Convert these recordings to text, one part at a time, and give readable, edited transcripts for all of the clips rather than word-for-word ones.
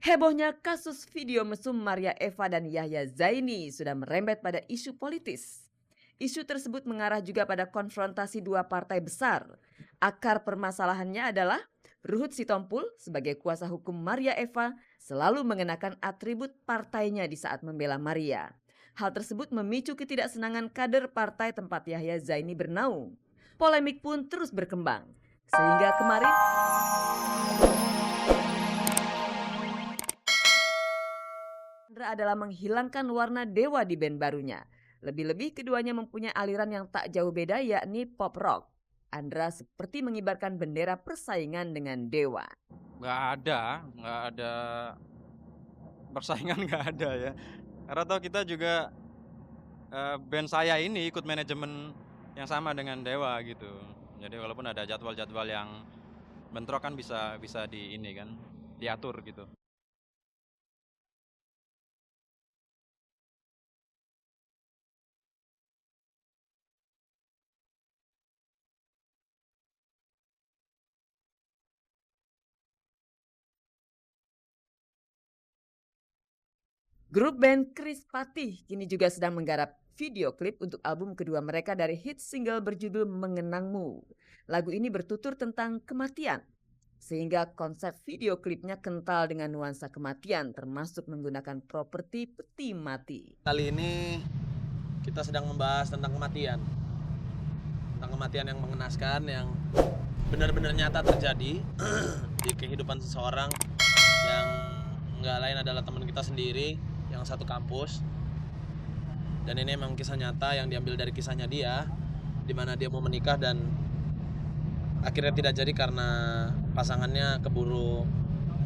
Hebohnya kasus video mesum Maria Eva dan Yahya Zaini sudah merembet pada isu politis. Isu tersebut mengarah juga pada konfrontasi dua partai besar. Akar permasalahannya adalah Ruhut Sitompul sebagai kuasa hukum Maria Eva selalu mengenakan atribut partainya di saat membela Maria. Hal tersebut memicu ketidaksenangan kader partai tempat Yahya Zaini bernaung. Polemik pun terus berkembang. Sehingga kemarin Andra adalah menghilangkan warna Dewa di band barunya. Lebih-lebih keduanya mempunyai aliran yang tak jauh beda yakni pop rock. Andra seperti mengibarkan bendera persaingan dengan Dewa. Nggak ada persaingan, nggak ada ya. Karena toh kita juga band saya ini ikut manajemen yang sama dengan Dewa gitu. Jadi walaupun ada jadwal-jadwal yang bentrok kan bisa di ini kan diatur gitu. Grup band Chris Patih kini juga sedang menggarap video klip untuk album kedua mereka dari hit single berjudul Mengenangmu. Lagu ini bertutur tentang kematian, sehingga konsep video klipnya kental dengan nuansa kematian termasuk menggunakan properti peti mati. Kali ini kita sedang membahas tentang kematian. Tentang kematian yang mengenaskan, yang benar-benar nyata terjadi di kehidupan seseorang yang nggak lain adalah teman kita sendiri yang satu kampus. Dan ini memang kisah nyata yang diambil dari kisahnya dia, di mana dia mau menikah dan akhirnya tidak jadi karena pasangannya keburu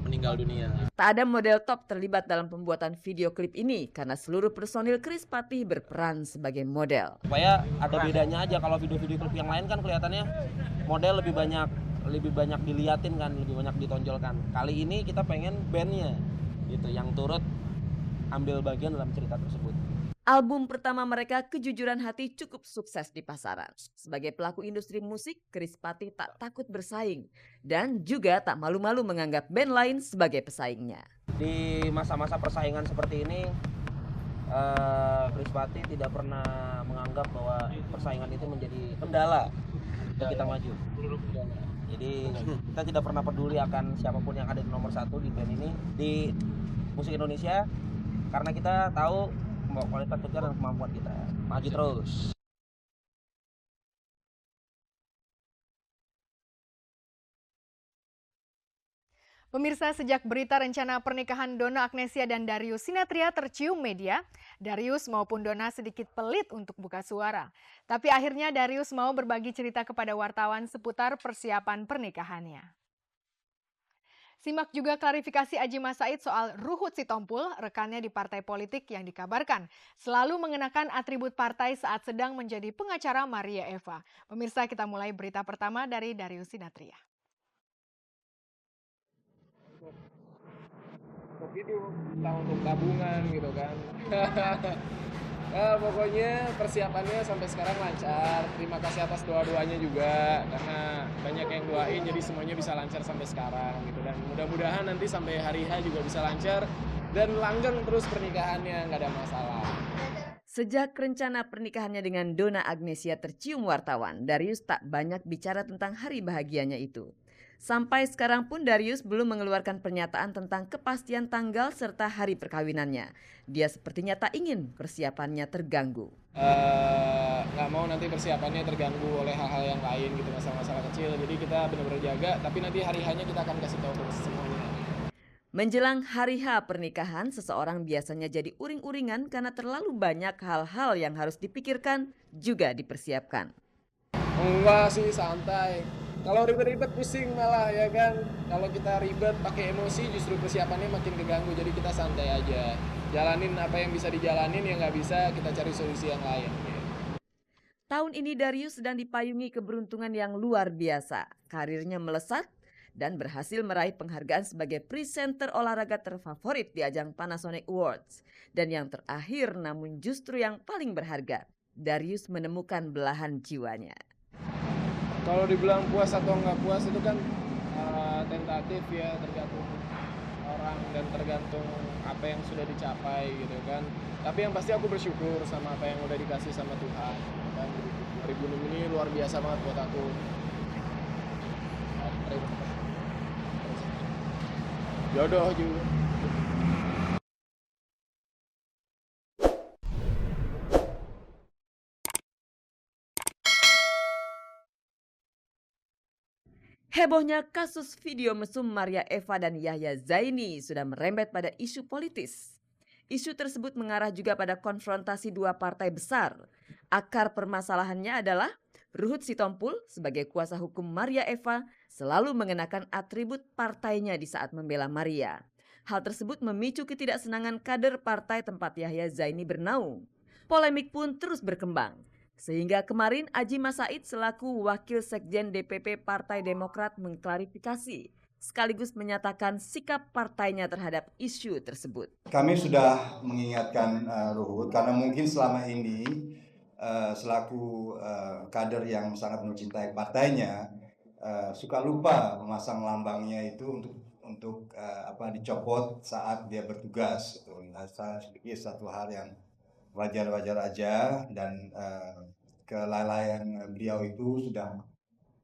meninggal dunia. Tak ada model top terlibat dalam pembuatan video klip ini karena seluruh personil Chris Patih berperan sebagai model. Supaya ada bedanya aja, kalau video-video klip yang lain kan kelihatannya model lebih banyak diliatin kan, lebih banyak ditonjolkan. Kali ini kita pengen bandnya gitu yang turut ambil bagian dalam cerita tersebut. Album pertama mereka, Kejujuran Hati, cukup sukses di pasaran. Sebagai pelaku industri musik, Chris Patih tak takut bersaing dan juga tak malu-malu menganggap band lain sebagai pesaingnya. Di masa-masa persaingan seperti ini, Chris Patih tidak pernah menganggap bahwa persaingan itu menjadi kendala untuk kita maju. Jadi kita tidak pernah peduli akan siapapun yang ada di nomor satu di band ini, di musik Indonesia, karena kita tahu kualitas kerja dan kemampuan kita maju terus. Pemirsa, sejak berita rencana pernikahan Donna Agnesia dan Darius Sinathrya tercium media, Darius maupun Donna sedikit pelit untuk buka suara. Tapi akhirnya Darius mau berbagi cerita kepada wartawan seputar persiapan pernikahannya. Simak juga klarifikasi Adjie Massaid soal Ruhut Sitompul, rekannya di partai politik yang dikabarkan selalu mengenakan atribut partai saat sedang menjadi pengacara Maria Eva. Pemirsa, kita mulai berita pertama dari Darius Sinathrya. Untuk tabungan gitu kan. Pokoknya persiapannya sampai sekarang lancar. Terima kasih atas doa-doanya juga karena banyak yang doain, jadi semuanya bisa lancar sampai sekarang gitu. Dan mudah-mudahan nanti sampai hari H juga bisa lancar dan langgeng terus pernikahannya, nggak ada masalah. Sejak rencana pernikahannya dengan Donna Agnesia tercium wartawan, Darius tak banyak bicara tentang hari bahagianya itu. Sampai sekarang pun Darius belum mengeluarkan pernyataan tentang kepastian tanggal serta hari perkawinannya. Dia sepertinya tak ingin persiapannya terganggu. Nggak mau nanti persiapannya terganggu oleh hal-hal yang lain gitu, masalah-masalah kecil. Jadi kita benar-benar jaga, tapi nanti hari H-nya kita akan kasih tahu ke semuanya. Menjelang hari H pernikahan, seseorang biasanya jadi uring-uringan karena terlalu banyak hal-hal yang harus dipikirkan juga dipersiapkan. Enggak sih, santai. Kalau ribet-ribet pusing malah ya kan. Kalau kita ribet pakai emosi justru persiapannya makin keganggu. Jadi kita santai aja. Jalanin apa yang bisa dijalanin, yang nggak bisa kita cari solusi yang lain. Tahun ini Darius sedang dipayungi keberuntungan yang luar biasa. Karirnya melesat dan berhasil meraih penghargaan sebagai presenter olahraga terfavorit di ajang Panasonic Awards. Dan yang terakhir namun justru yang paling berharga, Darius menemukan belahan jiwanya. Kalau dibilang puas atau nggak puas itu kan tentatif ya, tergantung orang dan tergantung apa yang sudah dicapai gitu kan. Tapi yang pasti aku bersyukur sama apa yang udah dikasih sama Tuhan gitu kan. 2006 ini luar biasa banget buat aku. Jodoh juga. Hebohnya kasus video mesum Maria Eva dan Yahya Zaini sudah merembet pada isu politis. Isu tersebut mengarah juga pada konfrontasi dua partai besar. Akar permasalahannya adalah Ruhut Sitompul sebagai kuasa hukum Maria Eva selalu mengenakan atribut partainya di saat membela Maria. Hal tersebut memicu ketidaksenangan kader partai tempat Yahya Zaini bernaung. Polemik pun terus berkembang. Sehingga kemarin Aji Masaid selaku Wakil Sekjen DPP Partai Demokrat mengklarifikasi sekaligus menyatakan sikap partainya terhadap isu tersebut. Kami sudah mengingatkan Ruhut karena mungkin selama ini selaku kader yang sangat mencintai partainya suka lupa memasang lambangnya itu untuk dicopot saat dia bertugas. Saya pikir satu hal yang wajar-wajar aja dan kelalaian beliau itu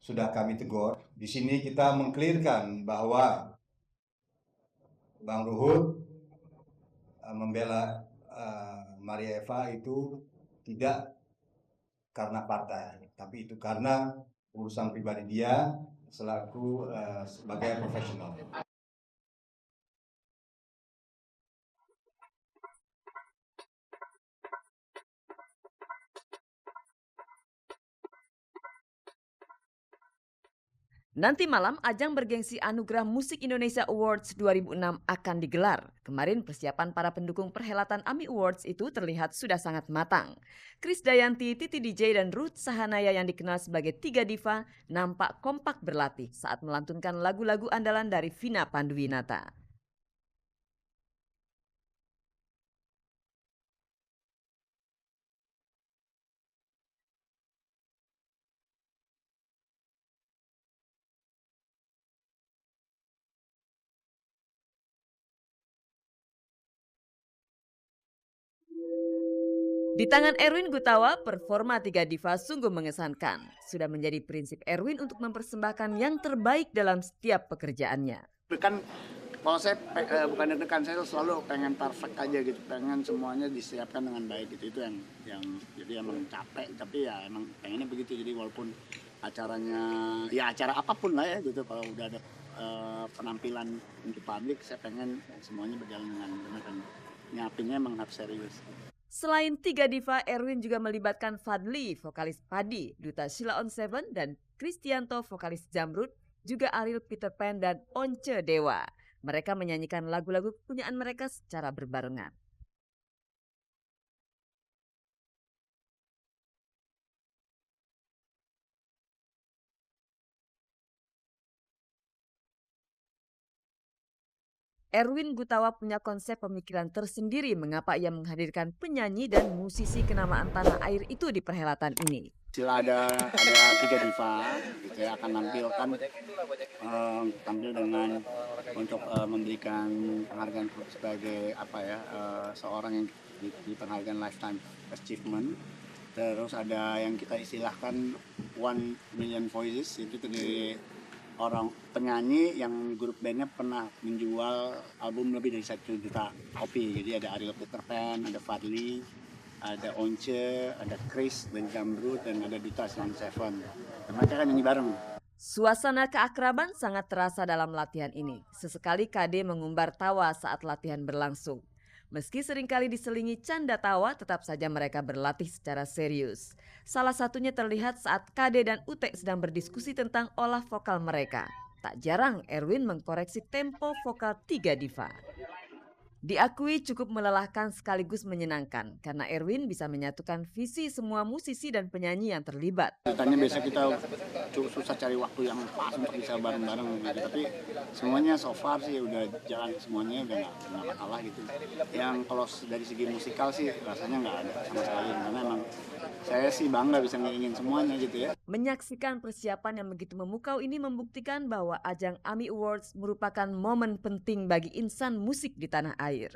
sudah kami tegur. Di sini kita mengklirkan bahwa Bang Ruhut membela Maria Eva itu tidak karena partai, tapi itu karena urusan pribadi dia selaku sebagai profesional. Nanti malam ajang bergengsi Anugerah Musik Indonesia Awards 2006 akan digelar. Kemarin persiapan para pendukung perhelatan AMI Awards itu terlihat sudah sangat matang. Krisdayanti, Titi DJ dan Ruth Sahanaya yang dikenal sebagai Tiga Diva nampak kompak berlatih saat melantunkan lagu-lagu andalan dari Vina Panduwinata. Di tangan Erwin Gutawa, performa Tiga Diva sungguh mengesankan. Sudah menjadi prinsip Erwin untuk mempersembahkan yang terbaik dalam setiap pekerjaannya. Kan kalau saya bukan deg-degan, saya selalu pengen perfect aja gitu, pengen semuanya disiapkan dengan baik gitu. Itu yang jadi emang capek, tapi ya emang pengennya begitu. Jadi walaupun acaranya ya acara apapun lah ya gitu, kalau udah ada penampilan untuk publik, saya pengen semuanya berjalan dengan benar dan nyiapinnya emang harus serius. Selain Tiga Diva, Erwin juga melibatkan Fadli, vokalis Padi, Duta Sheila on Seven, dan Kristianto, vokalis Jamrud, juga Ariel Peter Pan dan Once Dewa. Mereka menyanyikan lagu-lagu kepunyaan mereka secara berbarengan. Erwin Gutawa punya konsep pemikiran tersendiri mengapa ia menghadirkan penyanyi dan musisi kenamaan tanah air itu di perhelatan ini. Sila ada Tiga Diva, gitu ya, akan tampil dengan untuk memberikan penghargaan sebagai seorang yang di penghargaan lifetime achievement. Terus ada yang kita istilahkan 1 million voices, itu terdiri orang penyanyi yang grup bandnya pernah menjual album lebih dari 1 juta kopi. Jadi ada Ariel Peter Pan, ada Fadli, ada Once, ada Chris dan Jamrud, dan ada Duta Sheila on Seven. Mereka kan nyanyi bareng. Suasana keakraban sangat terasa dalam latihan ini. Sesekali KD mengumbar tawa saat latihan berlangsung. Meski seringkali diselingi canda tawa, tetap saja mereka berlatih secara serius. Salah satunya terlihat saat KD dan Ute sedang berdiskusi tentang olah vokal mereka. Tak jarang Erwin mengkoreksi tempo vokal Tiga Diva. Diakui cukup melelahkan sekaligus menyenangkan karena Erwin bisa menyatukan visi semua musisi dan penyanyi yang terlibat. Tanya biasa kita cukup susah cari waktu yang pas untuk bisa bareng-bareng gitu. Tapi semuanya so far sih udah jalan semuanya, udah nggak masalah gitu. Yang kalau dari segi musikal sih rasanya nggak ada sama sekali, karena emang saya sih bangga bisa ngeingin semuanya gitu ya. Menyaksikan persiapan yang begitu memukau ini membuktikan bahwa ajang AMI Awards merupakan momen penting bagi insan musik di tanah air.